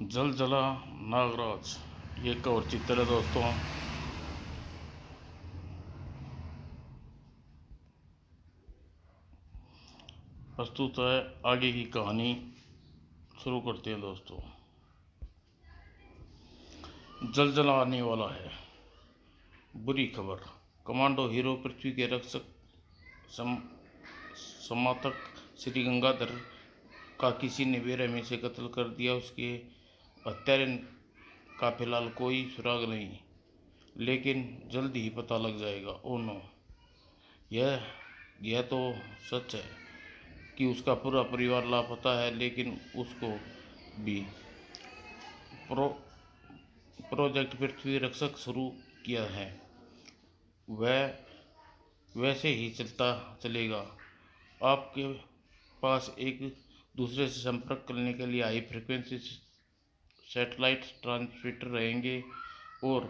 जल जला नागराज, ये एक और चित्र है दोस्तों। प्रस्तुत है आगे की कहानी। शुरू करते हैं दोस्तों। जल जला आने वाला है। बुरी खबर। कमांडो हीरो पृथ्वी के रक्षक समातक श्री गंगाधर का किसी ने बेरहमी से कत्ल कर दिया। उसके हत्यारे का फिलहाल कोई सुराग नहीं, लेकिन जल्द ही पता लग जाएगा। ओ नो, यह तो सच है कि उसका पूरा परिवार लापता है, लेकिन उसको भी प्रोजेक्ट पृथ्वी रक्षक शुरू किया है। वह वैसे ही चलता चलेगा। आपके पास एक दूसरे से संपर्क करने के लिए हाई फ्रिक्वेंसी सैटेलाइट ट्रांसमीटर रहेंगे, और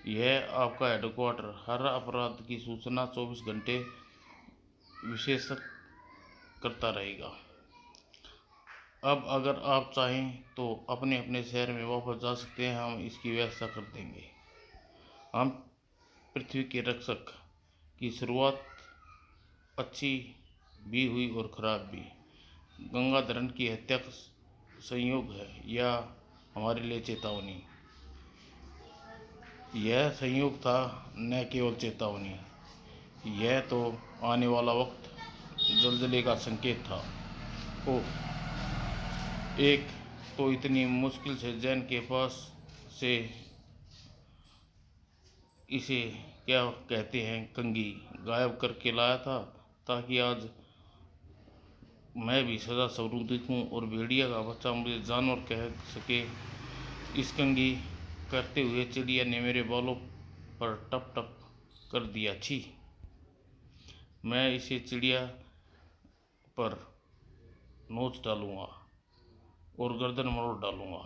यह आपका हेडक्वार्टर हर अपराध की सूचना 24 घंटे विशेषक करता रहेगा। अब अगर आप चाहें तो अपने अपने शहर में वापस जा सकते हैं। हम इसकी व्यवस्था कर देंगे। हम पृथ्वी के रक्षक की शुरुआत अच्छी भी हुई और खराब भी। गंगाधरन की हत्या संयोग है या हमारे लिए चेतावनी? यह संयोग था, न केवल चेतावनी। यह तो आने वाला वक्त जलजले का संकेत था। ओह, एक तो इतनी मुश्किल से जैन के पास से इसे क्या कहते हैं कंघी गायब करके लाया था, ताकि आज मैं भी सदा स्वरूप दिखूं और भेड़िया का बच्चा मुझे जानवर कह सके। इस कंघी करते हुए चिड़िया ने मेरे बालों पर टप टप कर दिया। छी, मैं इसे चिड़िया पर नोच डालूंगा और गर्दन मरोड़ डालूंगा।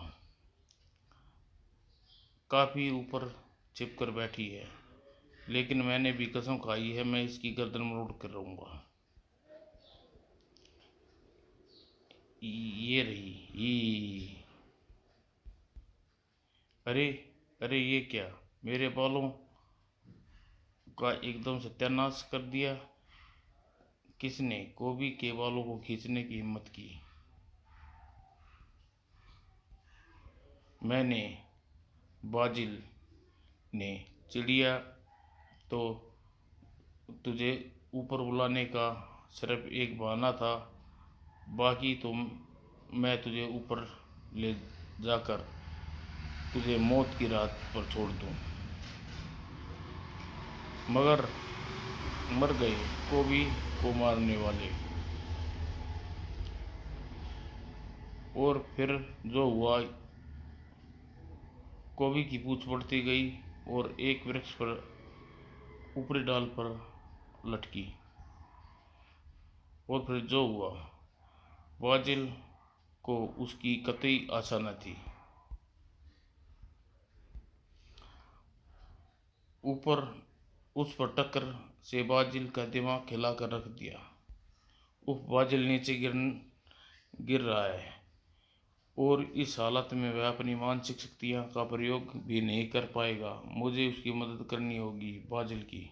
काफी ऊपर छिपकर बैठी है, लेकिन मैंने भी कसम खाई है, मैं इसकी गर्दन मरोड़ कर रहूंगा। ये रही। अरे अरे, ये क्या, मेरे बालों का एकदम सत्यानाश कर दिया। किसने कोबी के बालों को खींचने की हिम्मत की? मैंने, बाजिल ने। चिड़िया, तो तुझे ऊपर बुलाने का सिर्फ एक बहाना था। बाकी तो मैं तुझे ऊपर ले जाकर तुझे मौत की रात पर छोड़ दूं। मगर मर गए कोबी को मारने वाले। और फिर जो हुआ, कोबी की पूंछ बढ़ती गई और एक वृक्ष पर ऊपरी डाल पर लटकी। और फिर जो हुआ, बाजिल को उसकी कतई आशा न थी। ऊपर उस पर टक्कर से बाजिल का दिमाग हिलाकर रख दिया। बाजिल नीचे गिर रहा है, और इस हालत में वह अपनी मानसिक शक्तियां का प्रयोग भी नहीं कर पाएगा। मुझे उसकी मदद करनी होगी। बाजिल की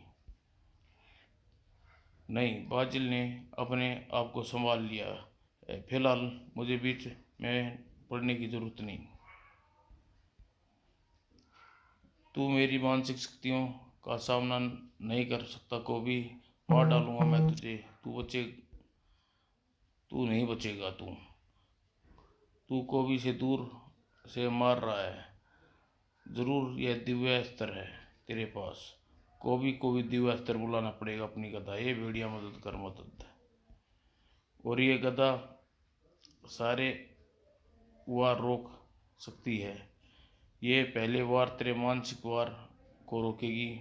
नहीं, बाजिल ने अपने आप को संभाल लिया है। फिलहाल मुझे बीच में पड़ने की जरूरत नहीं। तू मेरी मानसिक शक्तियों का सामना नहीं कर सकता कोबी। मार डालूंगा मैं तुझे। तू नहीं बचेगा। तू कोबी से दूर से मार रहा है। जरूर यह दिव्य अस्त्र है तेरे पास। कोबी को भी दिव्य अस्त्र बुलाना पड़ेगा अपनी गदा। ये भेड़िया, मदद कर, मदद। और ये गदा सारे वार रोक सकती है। ये पहले वार तेरे मानसिक वार को रोकेगी,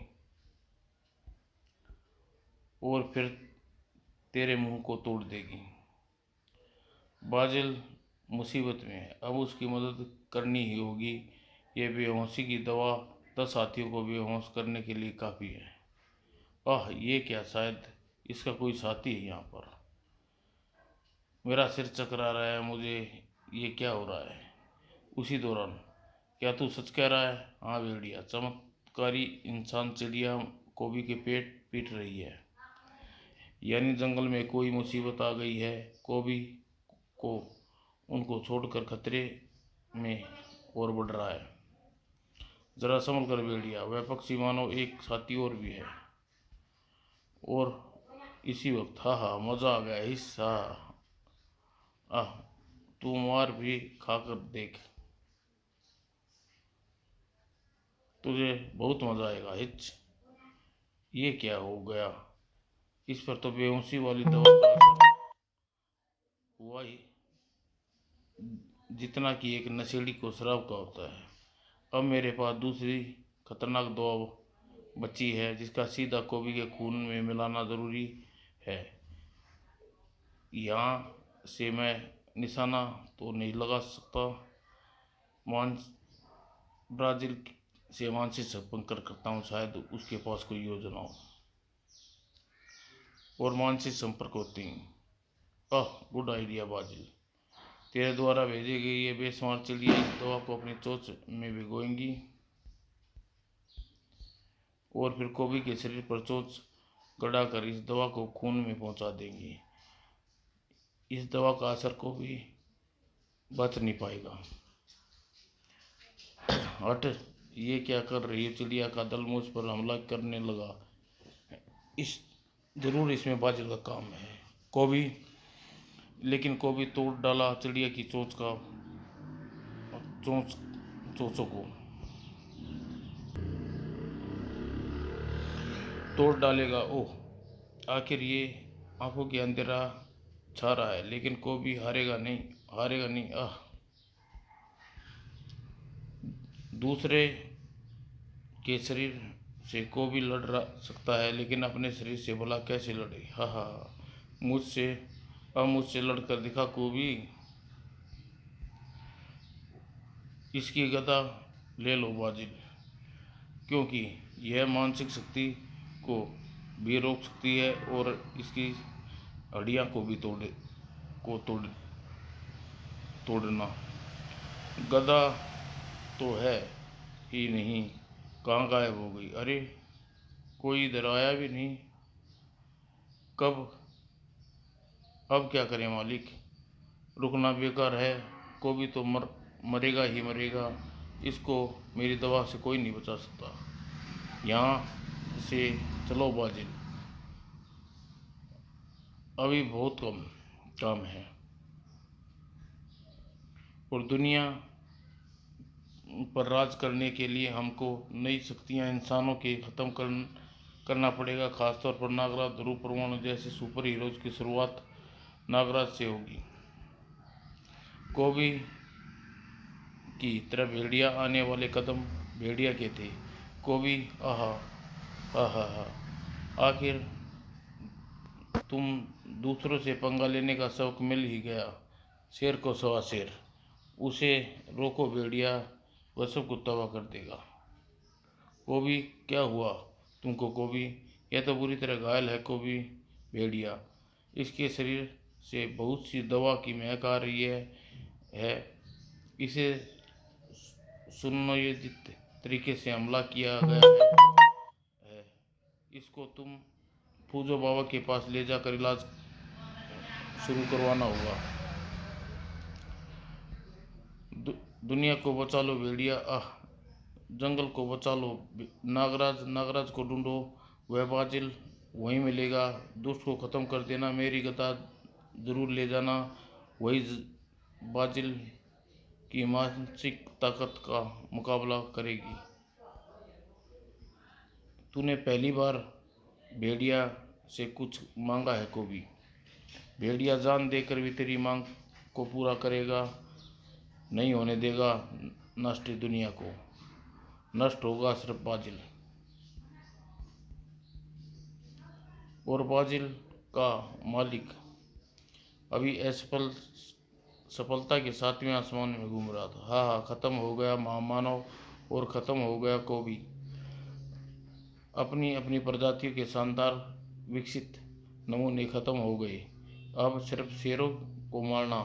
और फिर तेरे मुंह को तोड़ देगी। बाजिल मुसीबत में है, अब उसकी मदद करनी ही होगी। ये बेहोशी की दवा 10 हाथियों को बेहोश करने के लिए काफ़ी है। आह, ये क्या, शायद इसका कोई साथी है यहाँ पर। मेरा सिर चकरा रहा है। मुझे ये क्या हो रहा है? उसी दौरान, क्या तू सच कह रहा है? हाँ भेड़िया, चमत्कारी इंसान चिड़िया कौवी के पेट पीट रही है, यानी जंगल में कोई मुसीबत आ गई है। कौवी को उनको छोड़कर खतरे में और बढ़ रहा है। जरा संभल कर भेड़िया, वह पक्षी मानो एक साथी और भी है। और इसी वक्त, हा हा, मजा आ गया, हिस्सा, आह, तू मार भी खाकर देख, तुझे बहुत मजा आएगा, हिच। ये क्या हो गया? इस पर तो बेहोशी वाली दवा का असर हुआ ही, जितना कि एक नशेड़ी को शराब का होता है। अब मेरे पास दूसरी खतरनाक दवा बची है, जिसका सीधा कौवी के खून में मिलाना जरूरी है। यहाँ से मैं निशाना तो नहीं लगा सकता, मांस ब्राजील से मानसिक संपर्क करता हूँ, शायद उसके पास कोई योजना हो। और मानसिक संपर्क होती हैं। गुड आइडिया बाजिल, तेरे द्वारा भेजी गई ये बेशुमार चिड़िया इस दवा को अपनी चोंच में भिगोएंगी और फिर कौवी के शरीर पर चोंच गड़ाकर इस दवा को खून में पहुंचा देंगी। इस दवा का असर कौवी बच नहीं पाएगा। हट, ये क्या कर रही है? चिड़िया का दल मुझ पर हमला करने लगा। इस जरूर इसमें बाजिल का काम है। कौवी, लेकिन कौवी तोड़ डाला चिड़िया की चोंचों को तोड़ डालेगा। ओह, आखिर ये आंखों की अंधेरा छा रहा है, लेकिन कौवी हारेगा नहीं, हारेगा नहीं। दूसरे के शरीर से कौवी लड़ सकता है, लेकिन अपने शरीर से भला कैसे लड़े? हा हा, मुझसे अब मुझसे लड़कर दिखा कौवी, इसकी गदा ले लो बाजिल, क्योंकि यह मानसिक शक्ति को भी रोक सकती है और इसकी हड्डियां को भी तोड़ना। गदा तो है ही नहीं, कहाँ गायब हो गई? अरे, कोई इधर आया भी नहीं। कब? अब क्या करें मालिक? रुकना बेकार है, कौवी तो मरेगा ही मरेगा। इसको मेरी दवा से कोई नहीं बचा सकता। यहाँ से चलो बाजिल, अभी बहुत कम काम है। और दुनिया पर राज करने के लिए हमको नई शक्तियाँ इंसानों के ख़त्म करना पड़ेगा। खासतौर पर नागराज ध्रुव परमाणु जैसे सुपर हीरोज की शुरुआत नागराज से होगी। कौवी की तरफ भेड़िया आने वाले कदम भेड़िया के थे। कौवी, आहा आहा, आखिर तुम दूसरों से पंगा लेने का शौक मिल ही गया। शेर को सवा शेर, उसे रोको भेड़िया, वह सबको तबाह कर देगा। कौवी, क्या हुआ तुमको? कौवी, यह तो बुरी तरह घायल है। कौवी, भेड़िया, इसके शरीर से बहुत सी दवा की महक आ रही है। इसे सुनियोजित तरीके से हमला किया गया है। इसको तुम फूजो बाबा के पास ले जाकर इलाज शुरू करवाना होगा। दुनिया को बचा लो भेड़िया, जंगल को बचा लो। नागराज को ढूंढो, वह बाजिल वहीं मिलेगा। दुष्ट को ख़त्म कर देना, मेरी गदा ज़रूर ले जाना, वही बाजिल की मानसिक ताकत का मुकाबला करेगी। तूने पहली बार भेड़िया से कुछ मांगा है कौवी। भेड़िया जान देकर भी तेरी मांग को पूरा करेगा, नहीं होने देगा नष्ट दुनिया को। नष्ट होगा सिर्फ बाजिल। और बाजिल का मालिक अभी असफल सफलता के 7वें आसमान में घूम रहा था। हाँ हाँ, खत्म हो गया महामानव और खत्म हो गया कौवी। अपनी अपनी प्रजातियों के शानदार विकसित नमूने खत्म हो गए। अब सिर्फ शेरों को मारना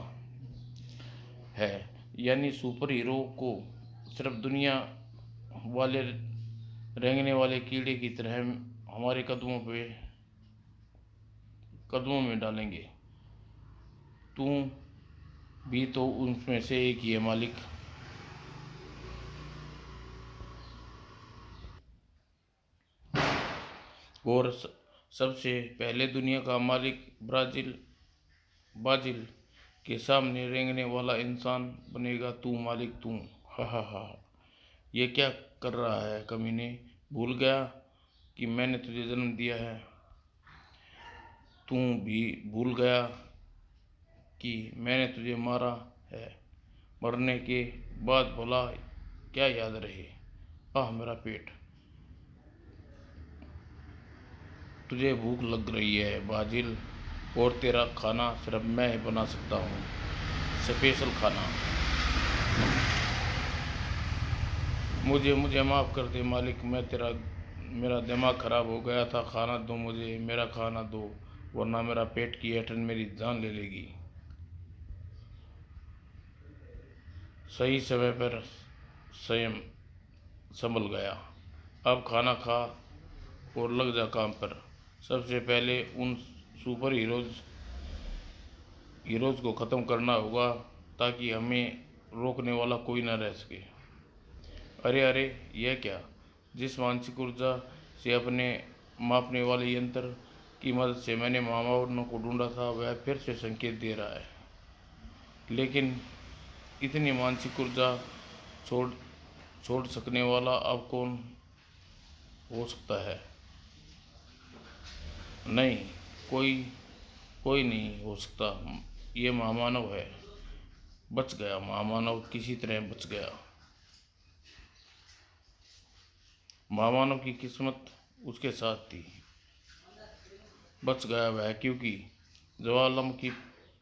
है। यानी सुपर हीरो को सिर्फ दुनिया वाले रेंगने वाले कीड़े की तरह हमारे कदमों में डालेंगे। तू भी तो उनमें से एक ही है मालिक। और सबसे पहले दुनिया का मालिक ब्राजील के सामने रेंगने वाला इंसान बनेगा तू मालिक तू। हा हा हा। ये क्या कर रहा है कमीने, भूल गया कि मैंने तुझे जन्म दिया है। तू भी भूल गया कि मैंने तुझे मारा है। मरने के बाद भला क्या याद रहे। आह मेरा पेट। तुझे भूख लग रही है ब्राजील, और तेरा खाना सिर्फ मैं ही बना सकता हूँ, स्पेशल खाना। मुझे मुझे माफ़ कर दे मालिक, मेरा दिमाग ख़राब हो गया था। खाना दो मुझे, मेरा खाना दो, वरना मेरा पेट की ऐंठन मेरी जान ले लेगी। सही समय पर स्वयं संभल गया। अब खाना खा और लग जा काम पर। सबसे पहले उन सुपर हीरोज़ को ख़त्म करना होगा, ताकि हमें रोकने वाला कोई न रह सके। अरे अरे, यह क्या? जिस मानसिक ऊर्जा से अपने मापने वाले यंत्र की मदद से मैंने मामाओं को ढूंढा था, वह फिर से संकेत दे रहा है। लेकिन इतनी मानसिक ऊर्जा छोड़ छोड़ सकने वाला अब कौन हो सकता है? नहीं, कोई कोई नहीं हो सकता। ये महामानव है। बच गया महामानव, किसी तरह बच गया। महामानव की किस्मत उसके साथ थी। बच गया वह, क्योंकि ज्वालामुखी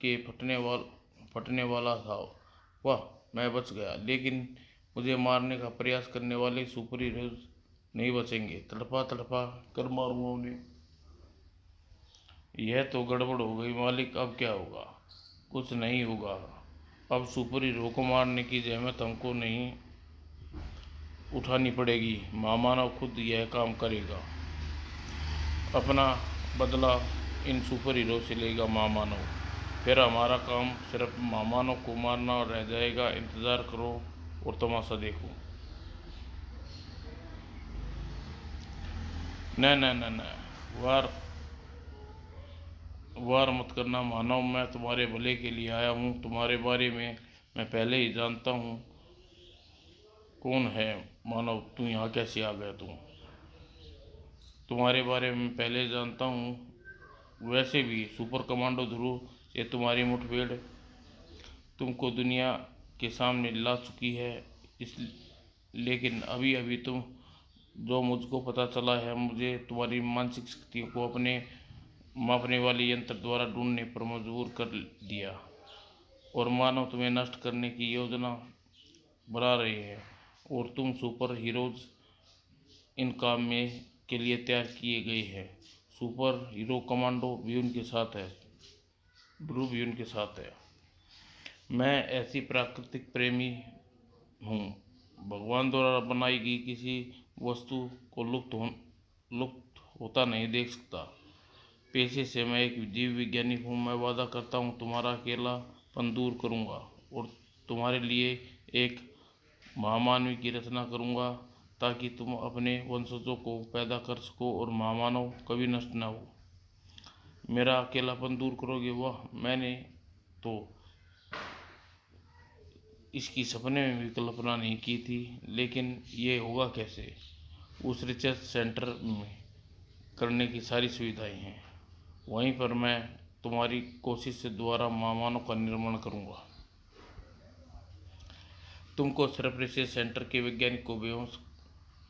के फटने वाला था। वाह, मैं बच गया, लेकिन मुझे मारने का प्रयास करने वाले सुपर हीरोज नहीं बचेंगे। तड़पा तड़पा कर मारूंगा उन्हें। यह तो गड़बड़ हो गई मालिक, अब क्या होगा? कुछ नहीं होगा। अब सुपर हीरो को मारने की जहमत हमको नहीं उठानी पड़ेगी। महामानव खुद यह काम करेगा। अपना बदला इन सुपर हीरो से लेगा महामानव। फिर हमारा काम सिर्फ महामानव को मारना रह जाएगा। इंतज़ार करो और तमाशा देखो। न न न न, वार वार मत करना मानव, मैं तुम्हारे भले के लिए आया हूँ। तुम्हारे बारे में मैं पहले ही जानता हूँ। कौन है मानव, तू यहाँ कैसे आ गया? तुम्हारे बारे में पहले जानता हूँ। वैसे भी सुपर कमांडो ध्रुव से तुम्हारी मुठभेड़ तुमको दुनिया के सामने ला चुकी है। इस लेकिन अभी अभी तुम जो मुझको पता चला है, मुझे तुम्हारी मानसिक शक्तियों को अपने मापने वाले यंत्र द्वारा ढूंढने पर मजबूर कर दिया। और मानव तुम्हें नष्ट करने की योजना बना रहे हैं, और तुम सुपर हीरोज इन काम में के लिए तैयार किए गए हैं। सुपर हीरो कमांडो भी उनके साथ है, ध्रुव भी उनके साथ है। मैं ऐसी प्राकृतिक प्रेमी हूँ। भगवान द्वारा बनाई गई किसी वस्तु को लुप्त होता नहीं देख सकता। पेशे से मैं एक जीव वैज्ञानिक हूँ। मैं वादा करता हूँ तुम्हारा अकेलापन दूर करूँगा, और तुम्हारे लिए एक महामानव की रचना करूँगा, ताकि तुम अपने वंशजों को पैदा कर सको और महामानव कभी नष्ट न हो। मेरा अकेलापन दूर करोगे? वाह, मैंने तो इसकी सपने में भी कल्पना नहीं की थी। लेकिन ये होगा कैसे? उस रिसर्च सेंटर में करने की सारी सुविधाएं हैं। वहीं पर मैं तुम्हारी कोशिश से दोबारा महामानव का निर्माण करूंगा। तुमको सिर्फ रिसर्च सेंटर के वैज्ञानिक को बेहोश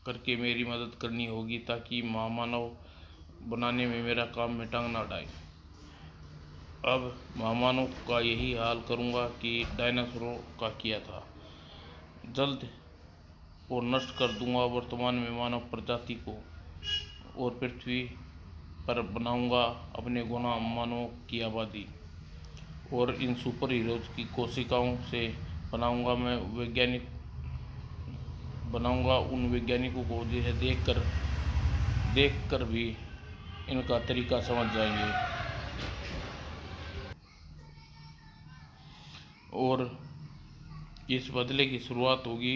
करके मेरी मदद करनी होगी, ताकि महामानव बनाने में मेरा काम में टांग ना अड़ाए। अब महामानव का यही हाल करूंगा कि डायनासोरों का किया था। जल्द और नष्ट कर दूंगा वर्तमान में मानव प्रजाति को, और पृथ्वी पर बनाऊंगा अपने गुलाम मानवों की आबादी। और इन सुपर हीरोज की कोशिकाओं से बनाऊंगा मैं वैज्ञानिक बनाऊंगा उन वैज्ञानिकों को जिसे देखकर भी इनका तरीका समझ जाएंगे। और इस बदले की शुरुआत होगी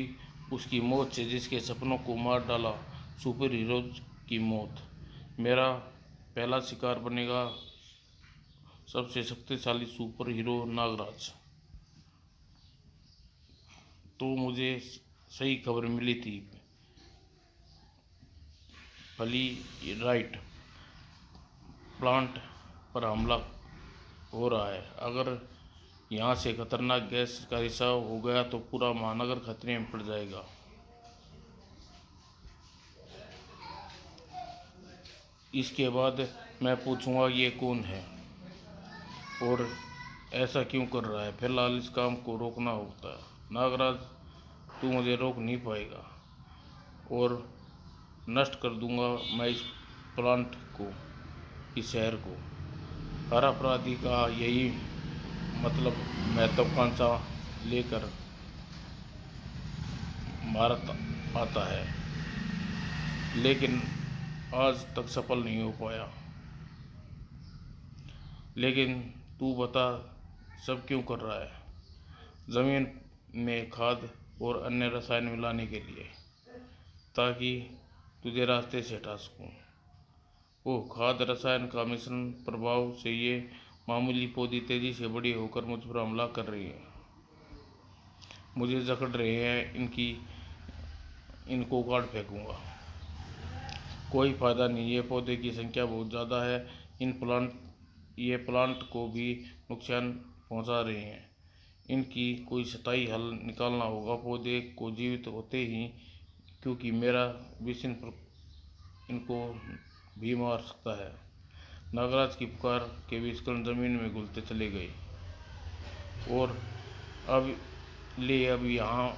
उसकी मौत से जिसके सपनों को मार डाला, सुपर हीरोज की मौत। मेरा पहला शिकार बनेगा सबसे शक्तिशाली सुपर हीरो नागराज। तो मुझे सही खबर मिली थी, फली राइट प्लांट पर हमला हो रहा है। अगर यहाँ से खतरनाक गैस का रिसाव हो गया तो पूरा महानगर खतरे में पड़ जाएगा। इसके बाद मैं पूछूंगा ये कौन है और ऐसा क्यों कर रहा है। फिलहाल इस काम को रोकना होता है। नागराज, तू मुझे रोक नहीं पाएगा और नष्ट कर दूंगा मैं इस प्लांट को, इस शहर को। हर अपराधी का यही मतलब महत्वाकांक्षा लेकर भारत आता है, लेकिन आज तक सफल नहीं हो पाया। लेकिन तू बता, सब क्यों कर रहा है? ज़मीन में खाद और अन्य रसायन मिलाने के लिए, ताकि तुझे रास्ते से हटा सकूं। वो खाद रसायन का मिश्रण प्रभाव से ये मामूली पौधी तेजी से बड़ी होकर मुझ पर हमला कर रही है, मुझे जकड़ रहे हैं। इनको काट फेंकूंगा, कोई फायदा नहीं। ये पौधे की संख्या बहुत ज़्यादा है। ये प्लांट को भी नुकसान पहुंचा रहे हैं। इनकी कोई स्थायी हल निकालना होगा पौधे को जीवित होते ही, क्योंकि मेरा विष इनको भी मार सकता है। नागराज की पुकार के बीच कण जमीन में घुलते चले गए और अब यहाँ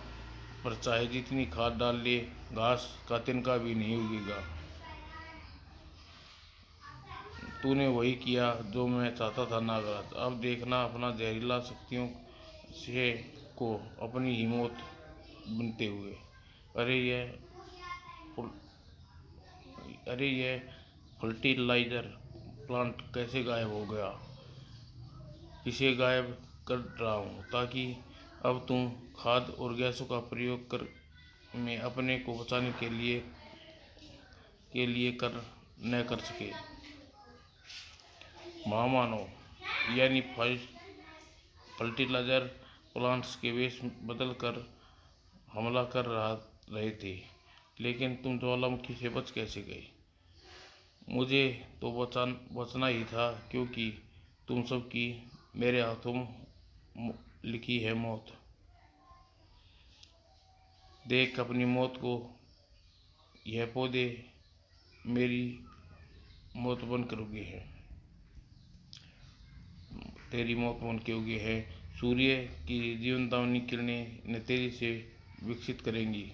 पर चाहे जितनी खाद डाल ले, घास का तिनका भी नहीं उगेगा। तूने वही किया जो मैं चाहता था नागराज। अब देखना अपना जहरीला शक्तियों से को अपनी ही मौत बनते हुए। अरे ये फर्टिलाइजर प्लांट कैसे गायब हो गया? इसे गायब कर रहा हूँ ताकि अब तुम खाद और गैसों का प्रयोग कर में अपने को बचाने के लिए न कर सके। महामानव यानी फर्टिलाइजर प्लांट्स के वेश बदल कर हमला कर रहे थे, लेकिन तुम ज्वालामुखी से बच कैसे गए? मुझे तो बचना ही था, क्योंकि तुम सबकी मेरे हाथों लिखी है मौत। देख अपनी मौत को, यह पौधे मेरी मौत बन कर उगे हैं, तेरी मौत बन के उगे हैं। सूर्य की जीवनदायिनी किरणें इन्हें तेजी से विकसित करेंगी।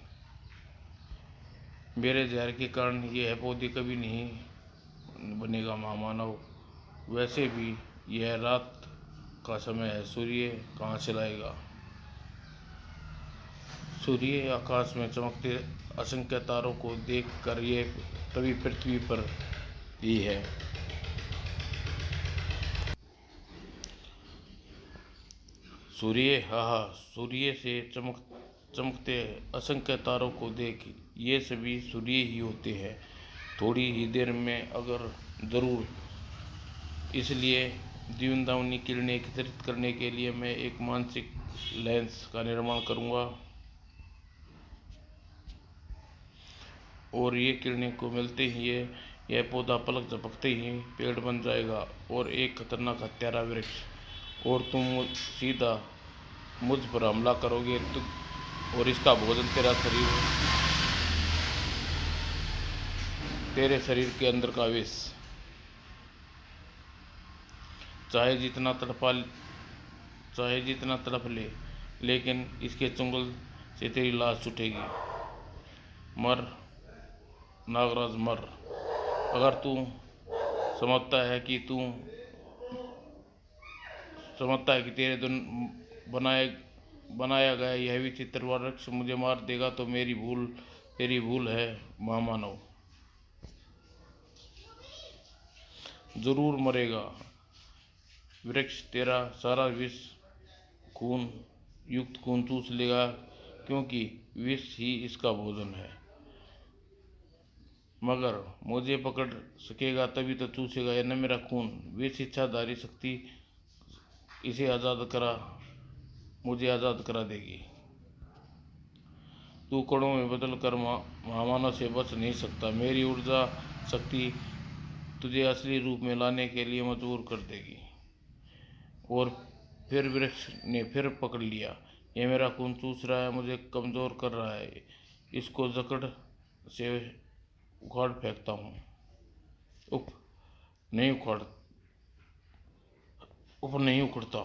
मेरे जहर के कारण यह पौधे कभी नहीं बनेगा महामानव। वैसे भी यह रात का समय है, सूर्य कहाँ से लाएगा? सूर्य आकाश में चमकते असंख्य तारों को देख कर ये तभी पृथ्वी पर ही है। सूर्य से चमकते असंख्य तारों को देख, ये सभी सूर्य ही होते हैं, थोड़ी ही देर में अगर ज़रूर। इसलिए जीवनदायिनी किरणें एकत्रित करने के लिए मैं एक मानसिक लेंस का निर्माण करूंगा और ये किरणें को मिलते ही यह पौधा पलक झपकते ही पेड़ बन जाएगा और एक खतरनाक हत्यारा वृक्ष। और तुम सीधा मुझ पर हमला करोगे और इसका भोजन तेरे शरीर के अंदर का विष। चाहे जितना तड़प ले, लेकिन इसके चुंगल से तेरी लाश छूटेगी। मर नागराज मर। अगर तू समझता है कि तेरे बनाए बनाया गया यह विचित्र वृक्ष मुझे मार देगा तो तेरी भूल है महामानव। जरूर मरेगा। वृक्ष तेरा सारा विष खून युक्त खून चूस लेगा, क्योंकि विष ही इसका भोजन है। मगर मुझे पकड़ सकेगा तभी तो चूसेगा यह न मेरा खून। विष इच्छाधारी शक्ति इसे मुझे आज़ाद करा देगी। तू कणों में बदल कर महामानव से बच नहीं सकता। मेरी ऊर्जा शक्ति तुझे असली रूप में लाने के लिए मजबूर कर देगी। और फिर वृक्ष ने फिर पकड़ लिया। यह मेरा खून चूस रहा है, मुझे कमज़ोर कर रहा है। इसको जकड़ से उखाड़ फेंकता हूँ। उप नहीं उखाड़ ऊपर नहीं उखड़ता।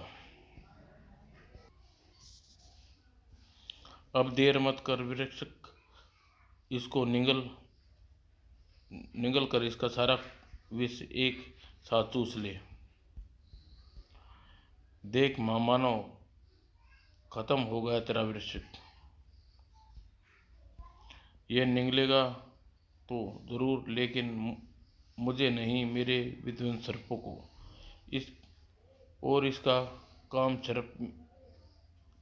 अब देर मत कर वृक्ष, इसको निगल कर इसका सारा विष एक साथ चूस ले। देख महामानव, खत्म हो गया तेरा वृक्ष। यह निगलेगा तो जरूर, लेकिन मुझे नहीं, मेरे विध्वंस सर्पों को। इसका काम सर्प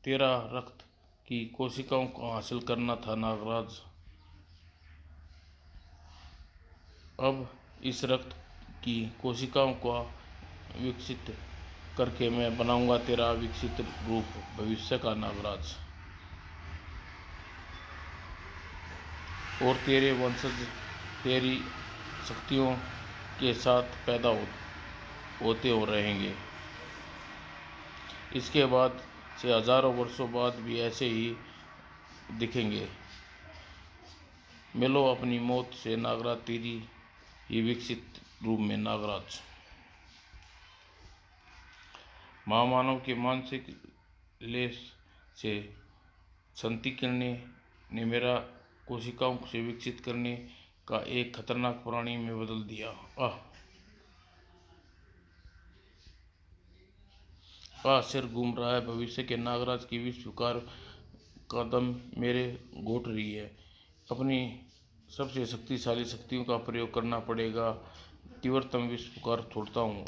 तेरा रक्त की कोशिकाओं को हासिल करना था नागराज। अब इस रक्त की कोशिकाओं को विकसित करके मैं बनाऊंगा तेरा विकसित रूप, भविष्य का नागराज। और तेरे वंशज तेरी शक्तियों के साथ पैदा होते हो रहेंगे। इसके बाद से हजारों वर्षों बाद भी ऐसे ही दिखेंगे। मिलो अपनी मौत से नागराज, तेरी ही विकसित रूप में नागराज। महामानव के मानसिक लेस से संति किरणें ने मेरा कोशिकाओं से विकसित करने का एक खतरनाक प्राणी में बदल दिया। सिर घूम रहा है। भविष्य के नागराज की विष पुकार का दम मेरे घोट रही है। अपनी सबसे शक्तिशाली शक्तियों का प्रयोग करना पड़ेगा। तीव्रतम विष पुकार छोड़ता हूँ।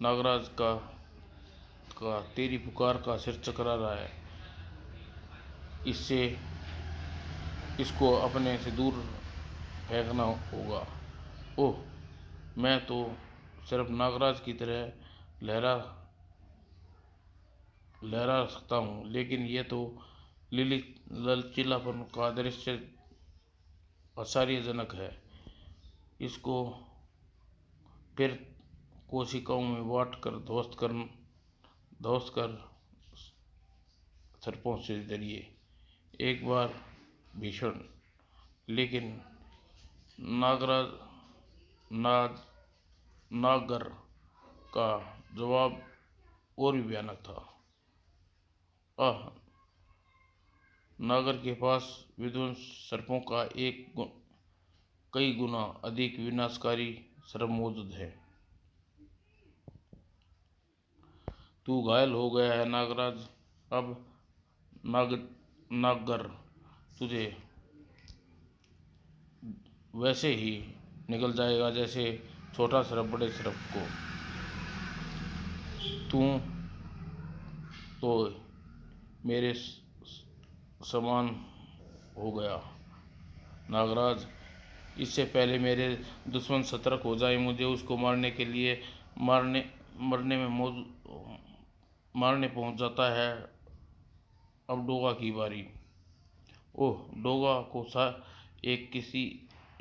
नागराज का तेरी पुकार का सिर चकरा रहा है। इसको अपने से दूर फेंकना होगा। ओह, मैं तो सिर्फ नागराज की तरह लहरा सकता हूँ, लेकिन यह तो लचीलापन का दृश्य आश्चर्यजनक है। इसको फिर कोशिकाओं में बांट कर ध्वस्त कर सर्पों से डरिए। एक बार भीषण, लेकिन नागर का जवाब और भी भयानक था। नागर के पास विध्वंस सर्पों का कई गुना अधिक विनाशकारी सर्प मौजूद है। तू घायल हो गया है नागराज। अब नागर तुझे वैसे ही निकल जाएगा जैसे छोटा सर्प बड़े सर्प को। तू तो मेरे समान हो गया नागराज। इससे पहले मेरे दुश्मन सतर्क हो जाए, मुझे उसको मारने पहुंच जाता है। अब डोगा की बारी। ओह, डोगा को किसी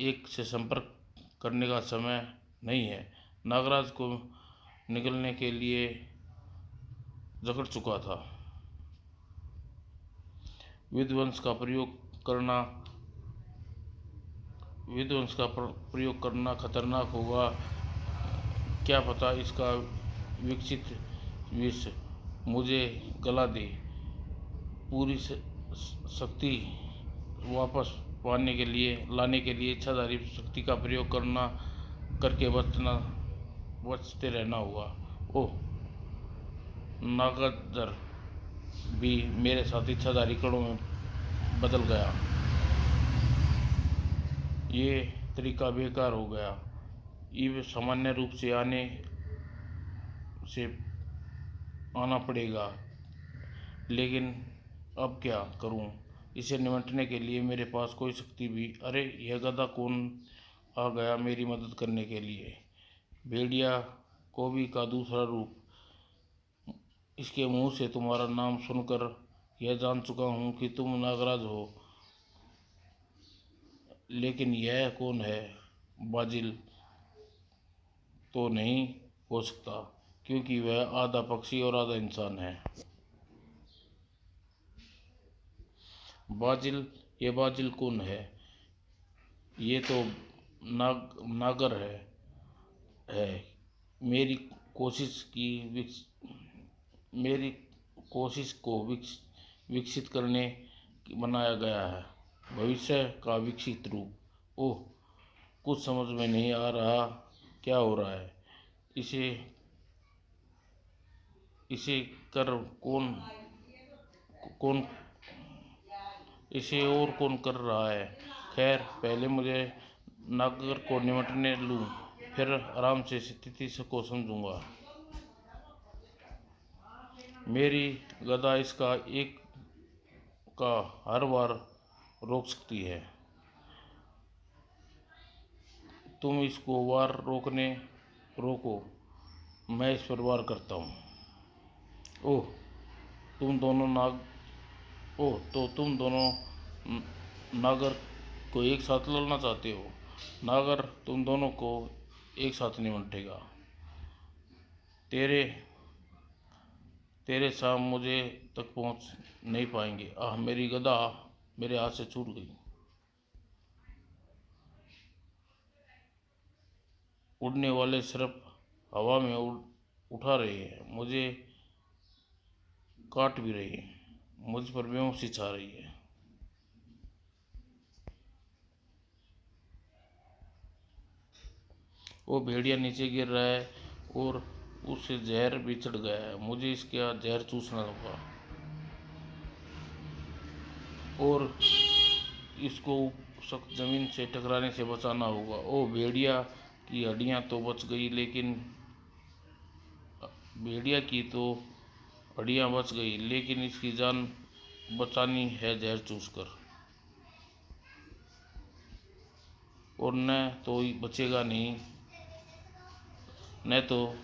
एक से संपर्क करने का समय नहीं है। नागराज को निगलने के लिए जकड़ चुका था। विध्वंस का प्रयोग करना खतरनाक होगा। क्या पता इसका विकसित विष मुझे गला दे। पूरी शक्ति वापस लाने के लिए इच्छाधारी शक्ति का प्रयोग करके बचते रहना होगा। ओह नागराज, भी मेरे साथ इच्छाधारी कणों में बदल गया। ये तरीका बेकार हो गया। ये सामान्य रूप से आना पड़ेगा, लेकिन अब क्या करूं? इसे निपटने के लिए मेरे पास कोई शक्ति भी। अरे, यह गधा कौन आ गया मेरी मदद करने के लिए? भेड़िया कोबी का दूसरा रूप। इसके मुंह से तुम्हारा नाम सुनकर यह जान चुका हूं कि तुम नागराज हो, लेकिन यह कौन है? बाजिल तो नहीं हो सकता, क्योंकि वह आधा पक्षी और आधा इंसान है। बाजिल? ये बाजिल कौन है? ये तो नागर है। मेरी कोशिश की मेरी कोशिश को विकसित करने बनाया गया है। भविष्य का विकसित रूप। ओह, कुछ समझ में नहीं आ रहा क्या हो रहा है। इसे इसे कर कौन कौन इसे और कौन कर रहा है? खैर, पहले मुझे नागर को निपटने लूं, फिर आराम से स्थिति को समझूंगा। मेरी गदा इसका एक का हर बार रोक सकती है। तुम इसको रोको, मैं इस पर वार करता हूँ। ओह, तुम दोनों नाग ओह, तो तुम दोनों नागर को एक साथ लड़ना चाहते हो? नागर तुम दोनों को एक साथ नहीं निपटेगा। तेरे तेरे साथ मुझे तक पहुंच नहीं पाएंगे। आह, मेरी गदा मेरे हाथ से छूट गई। उड़ने वाले सर्प हवा में उठा रहे हैं, मुझे काट भी रहे हैं, मुझ पर बेहोशी छा रही है। वो भेड़िया नीचे गिर रहा है और उससे जहर भी चढ़ गया है। मुझे इसका जहर चूसना होगा और इसको सख्त जमीन से टकराने से बचाना होगा। ओ, भेड़िया की हड्डियां तो बच गई, लेकिन भेड़िया की तो हड्डियां बच गई, लेकिन इसकी जान बचानी है जहर चूसकर। और न तो बचेगा नहीं, न तो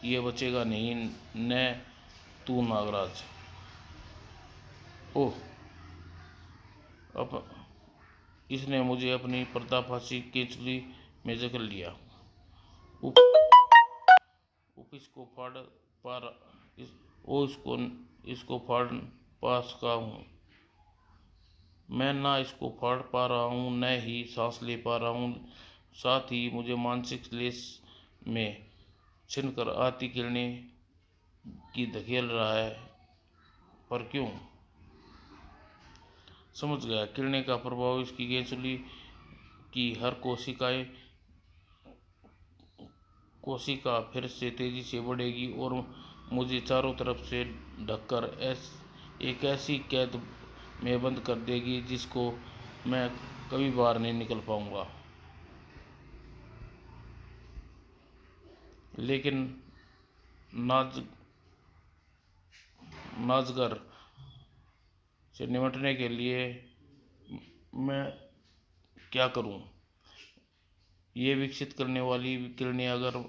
ये बचेगा नहीं, न तू नागराज। ओह, अब इसने मुझे अपनी पर्दाफाशी केंचुली में जकड़ लिया। उप, उप इसको फाड़ पा इस, ओ इसको फाड़ पा सका हूँ मैं, ना इसको फाड़ पा रहा हूँ, न ही सांस ले पा रहा हूँ। साथ ही मुझे मानसिक क्लेश में छिनकर आती किरणें की धकेल रहा है। पर क्यों? समझ गया, किरणें का प्रभाव। इसकी केंचुली की हर कोशिका फिर से तेजी से बढ़ेगी और मुझे चारों तरफ से ढककर एक ऐसी कैद में बंद कर देगी जिसको मैं कभी बाहर नहीं निकल पाऊंगा। लेकिन नाजगर से निपटने के लिए मैं क्या करूं? ये विकसित करने वाली किरणें, अगर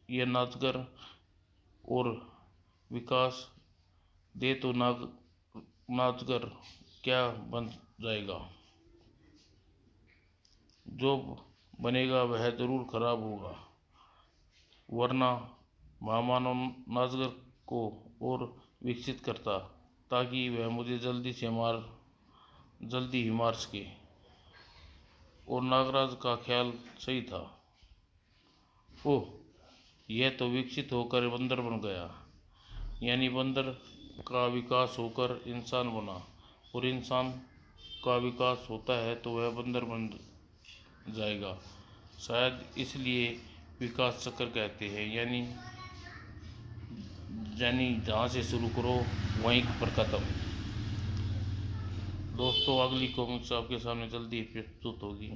ये नाजगर और विकास दे तो नाजगर क्या बन जाएगा? जो बनेगा वह जरूर खराब होगा, वरना महामानव नाजगर को और विकसित करता ताकि वह मुझे जल्दी ही मार सके। और नागराज का ख्याल सही था। ओह, यह तो विकसित होकर बंदर बन गया, यानी बंदर का विकास होकर इंसान बना, और इंसान का विकास होता है तो वह बंदर बन जाएगा। शायद इसलिए विकास चक्र कहते हैं, यानी यानी जहाँ से शुरू करो वहीं पर ख़त्म। दोस्तों, अगली कॉमिक्स आपके सामने जल्दी प्रस्तुत होगी।